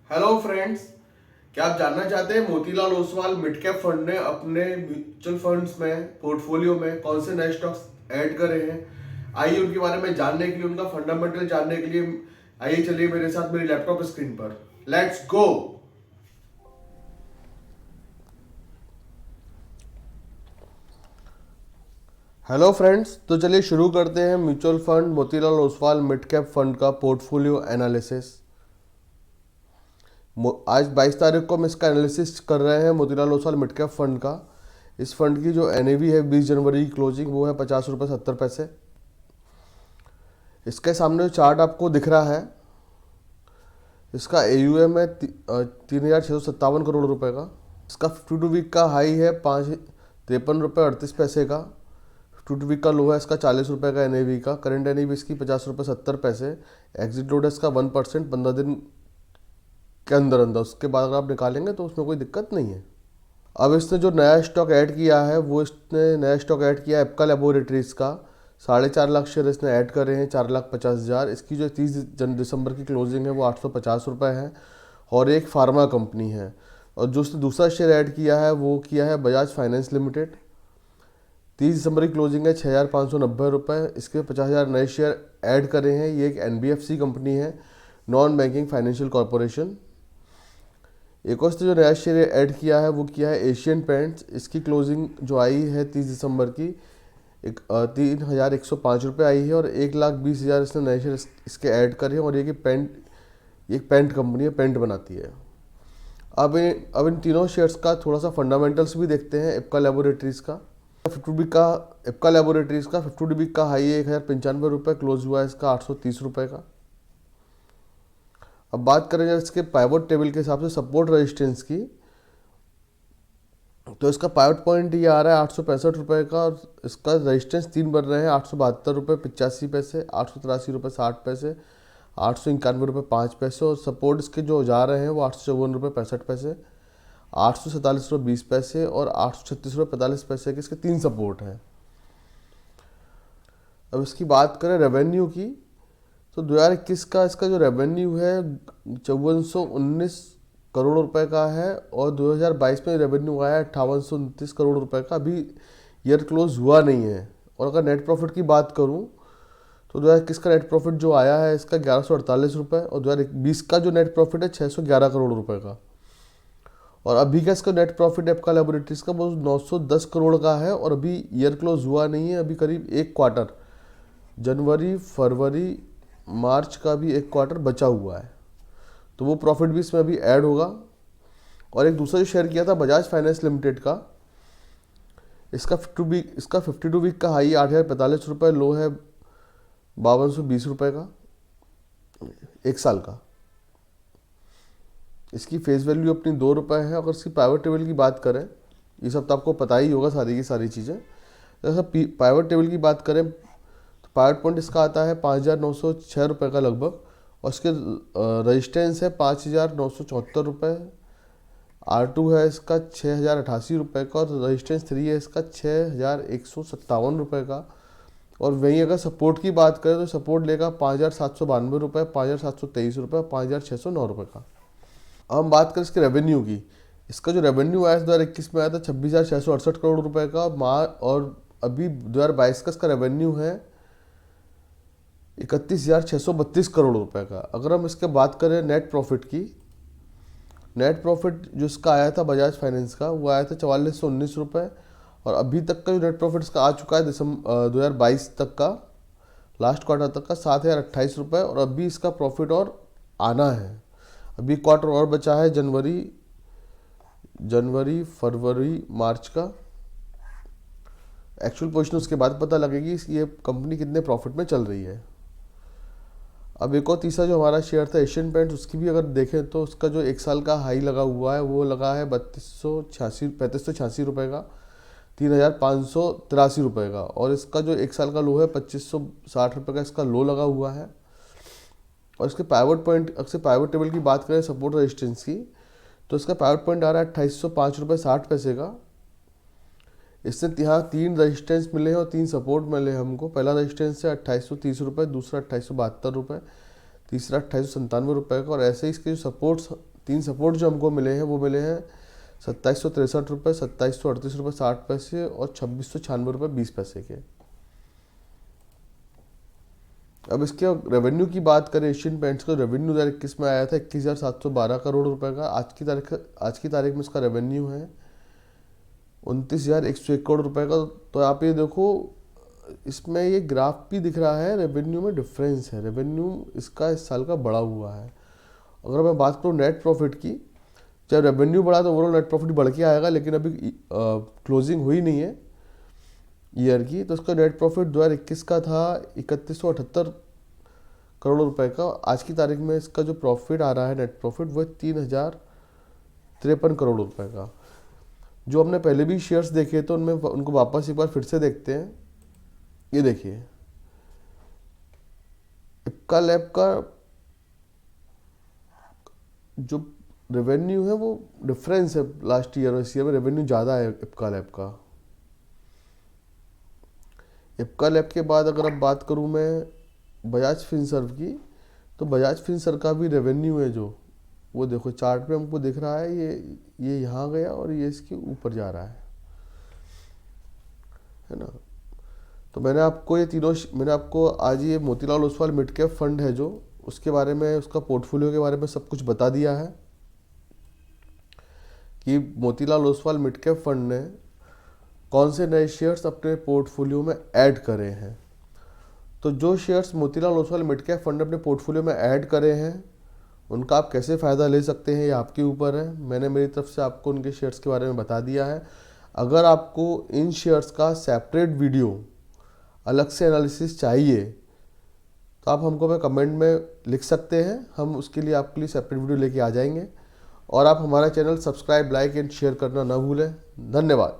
Hello friends, क्या आप जानना चाहते हैं Motilal Oswal mid cap fund ने अपने म्यूचुअल फंड्स में पोर्टफोलियो में कौन से नए स्टॉक्स ऐड करे हैं? आइए उनके बारे में जानने के लिए, उनका फंडामेंटल जानने के लिए आइए चलिए मेरे साथ मेरी लैपटॉप स्क्रीन पर। Let's go. हेलो फ्रेंड्स, तो चलिए शुरू करते हैं mutual fund Motilal Oswal mid cap fund का पोर्टफोलियो एनालिसिस। आज 22 तारीख को हम इसका एनालिसिस कर रहे हैं Motilal Oswal mid cap fund का। इस फंड की जो एनएवी है 20 जनवरी की क्लोजिंग वो है 50 रुपये 70 पैसे। इसके सामने जो चार्ट आपको दिख रहा है, इसका AUM है 3,657 करोड़ रुपए का। इसका 52 वीक का हाई है 53 रुपये 38 पैसे का। 52 वीक का लो है इसका 40 रुपये का एनएवी का। करंट एनएवी इसकी 50 रुपये 70 पैसे। एग्जिट लोड है इसका 1% 15 दिन के अंदर अंदर। उसके बाद अगर आप निकालेंगे तो उसमें कोई दिक्कत नहीं है। अब इसने जो नया स्टॉक ऐड किया है वो इसने नया स्टॉक ऐड किया है एप्का लेबोरेटरीज का। 4.5 लाख शेयर इसने ऐड करे हैं, 4,50,000। इसकी जो 30 दिसंबर की क्लोजिंग है वो 850 रुपये है और एक फार्मा कंपनी है। और जो उसने दूसरा शेयर ऐड किया है वो किया है बजाज फाइनेंस लिमिटेड। 30 दिसंबर की क्लोजिंग है 6,590 रुपये। इसके 50,000 नए शेयर ऐड करे हैं। ये एक NBFC कंपनी है, नॉन बैंकिंग फाइनेंशियल कॉरपोरेशन। एक और जो नया शेयर ऐड किया है वो किया है एशियन पेंट्स। इसकी क्लोजिंग जो आई है 30 दिसंबर की 3,105 रुपये आई है और 1,20,000 इसने नए शेयर इसके ऐड करे हैं। और ये एक पेंट कंपनी है, पेंट बनाती है। अब इन तीनों शेयर्स का थोड़ा सा फंडामेंटल्स भी देखते हैं। एप्का लेबोरेटरीज का 50 वीक का हाई है 1,095 रुपये, क्लोज हुआ है इसका 830 रुपये का। अब बात करें जब इसके पाइवट टेबल के हिसाब से सपोर्ट रेजिस्टेंस की, तो इसका पाइवट पॉइंट ये आ रहा है 865 रुपये का। और इसका रेजिस्टेंस 3 बन रहे हैं, 872 रुपये 85 पैसे, 883 रुपये 60 पैसे, 891 रुपये 5 पैसे। और सपोर्ट इसके जो जा रहे हैं वो 854 रुपये 65 पैसे, 847 रुपये 20 पैसे और 836 रुपये 45 पैसे के इसके 3 सपोर्ट हैं। अब इसकी बात करें रेवेन्यू की, तो 2021 का इसका जो रेवेन्यू है 5419 करोड़ रुपए का है और 2022 में रेवेन्यू आया 5829 करोड़ रुपए का। अभी ईयर क्लोज हुआ नहीं है। और अगर नेट प्रॉफिट की बात करूं तो 2021 का नेट प्रॉफिट जो आया है इसका 1148 रुपये और 2020 का जो नेट प्रॉफिट है 611 करोड़ रुपए का। और अभी का इसका नेट प्रॉफिट एप्का लेबोरेटरीज का वो 910 करोड़ का है और अभी ईयर क्लोज हुआ नहीं है। अभी करीब एक क्वार्टर, जनवरी फरवरी मार्च का भी एक क्वार्टर बचा हुआ है, तो वो प्रॉफिट भी इसमें अभी ऐड होगा। और एक दूसरा जो शेयर किया था बजाज फाइनेंस लिमिटेड का, इसका 52 वीक का हाई 8,045 रुपये, लो है 5,220 रुपये का, एक साल का। इसकी फेस वैल्यू अपनी 2 रुपये है। अगर इसकी पाइवट टेबल की बात करें, ये सब तो आपको पता ही होगा सारी की सारी चीज़ें। जैसा पाइवट टेबल की बात करें तो पाइवट पॉइंट इसका आता है 5,906 रुपये का लगभग और इसके रजिस्टेंस है 5,974 रुपये। R2 है इसका 6,088 रुपये का और रजिस्टेंस 3 है इसका 6,157 रुपये का। और वहीं अगर सपोर्ट की बात करें तो सपोर्ट लेगा 5,792 रुपये, 5,723 रुपये, 5,609 रुपये का। अब हम बात करें इसके रेवेन्यू की। इसका जो रेवेन्यू आया 2021 में आया था 26,668 करोड़ रुपए का। और अभी 2022 का इसका रेवेन्यू है 31,632 करोड़ रुपए का। अगर हम इसके बात करें नेट प्रॉफिट की, नेट प्रॉफिट जो इसका आया था बजाज फाइनेंस का वो आया था 4419 रुपये और अभी तक का जो नेट प्रॉफिट इसका आ चुका है दिसंबर 2022 तक का, लास्ट क्वार्टर तक का 7,028 रुपये। और अभी इसका प्रॉफिट और आना है। अभी क्वार्टर और बचा है जनवरी फरवरी मार्च का। एक्चुअल पोजीशन उसके बाद पता लगेगी ये कंपनी कितने प्रॉफिट में चल रही है। अब एक और तीसरा जो हमारा शेयर था एशियन पेंट्स, उसकी भी अगर देखें तो उसका जो एक साल का हाई लगा हुआ है वो लगा है 3586 रुपये का, 3,583 रुपये का। और इसका जो एक साल का लो है 2,560 रुपये का इसका लो लगा हुआ है। और इसके पाइवट टेबल की बात करें सपोर्ट रेजिस्टेंस की, तो इसका पाइवट पॉइंट आ रहा है 2,805 रुपये 60 पैसे का। इससे यहाँ 3 रेजिस्टेंस मिले हैं और 3 सपोर्ट मिले हैं हमको। पहला रेजिस्टेंस है 2,830 रुपये, दूसरा 2,872 रुपये, तीसरा 2,897 रुपये का। और ऐसे ही इसके जो सपोर्ट्स तीन सपोर्ट जो हमको मिले हैं वो मिले हैं 2763 रुपये, 2738 रुपये 60 पैसे और 2696 रुपये 20 पैसे के। अब इसके रेवेन्यू की बात करें, एशियन पेंट्स का रेवेन्यू 2021 में आया था 21,712 करोड़ रुपए का। आज की तारीख में इसका रेवेन्यू है 29,101 करोड़ रुपए का। तो आप ये देखो, इसमें ये ग्राफ भी दिख रहा है, रेवेन्यू में डिफरेंस है, रेवेन्यू इसका इस साल का बढ़ा हुआ है। अगर मैं बात करूँ नेट प्रॉफिट की, जब रेवेन्यू बढ़ा तो ओवरऑल नेट प्रॉफिट बढ़ के आएगा, लेकिन अभी क्लोजिंग हुई नहीं है ईयर की, तो उसका नेट प्रॉफिट 2021 का था 3178 करोड़ रुपए का। आज की तारीख में इसका जो प्रॉफिट आ रहा है नेट प्रॉफिट वो 3053 करोड़ रुपए का। जो हमने पहले भी शेयर्स देखे तो उनमें उनको वापस एक बार फिर से देखते हैं। ये देखिए इप्का लैब का जो रेवेन्यू है वो डिफरेंस है लास्ट ईयर और इस ईयर में, रेवेन्यू ज़्यादा है इप्का लैब का। इप्का लैब के बाद अगर अब बात करूं मैं बजाज फिनसर्व की, तो बजाज फिनसर्व का भी रेवेन्यू है जो वो देखो चार्ट पे हमको दिख रहा है, ये यहाँ गया और ये इसके ऊपर जा रहा है ना। तो मैंने आपको आज ये Motilal Oswal mid cap fund है जो, उसके बारे में, उसका पोर्टफोलियो के बारे में सब कुछ बता दिया है कि Motilal Oswal mid cap fund ने कौन से नए शेयर्स अपने पोर्टफोलियो में ऐड करे हैं। तो जो shares Motilal Oswal mid cap fund अपने पोर्टफोलियो में ऐड करे हैं उनका आप कैसे फ़ायदा ले सकते हैं ये आपके ऊपर है। मैंने मेरी तरफ से आपको उनके शेयर्स के बारे में बता दिया है। अगर आपको इन शेयर्स का सेपरेट वीडियो अलग से एनालिसिस चाहिए तो आप हमको में कमेंट में लिख सकते हैं, हम उसके लिए आपके लिए सेपरेट वीडियो लेके आ जाएंगे। और आप हमारा channel subscribe, like and share करना ना भूलें। धन्यवाद।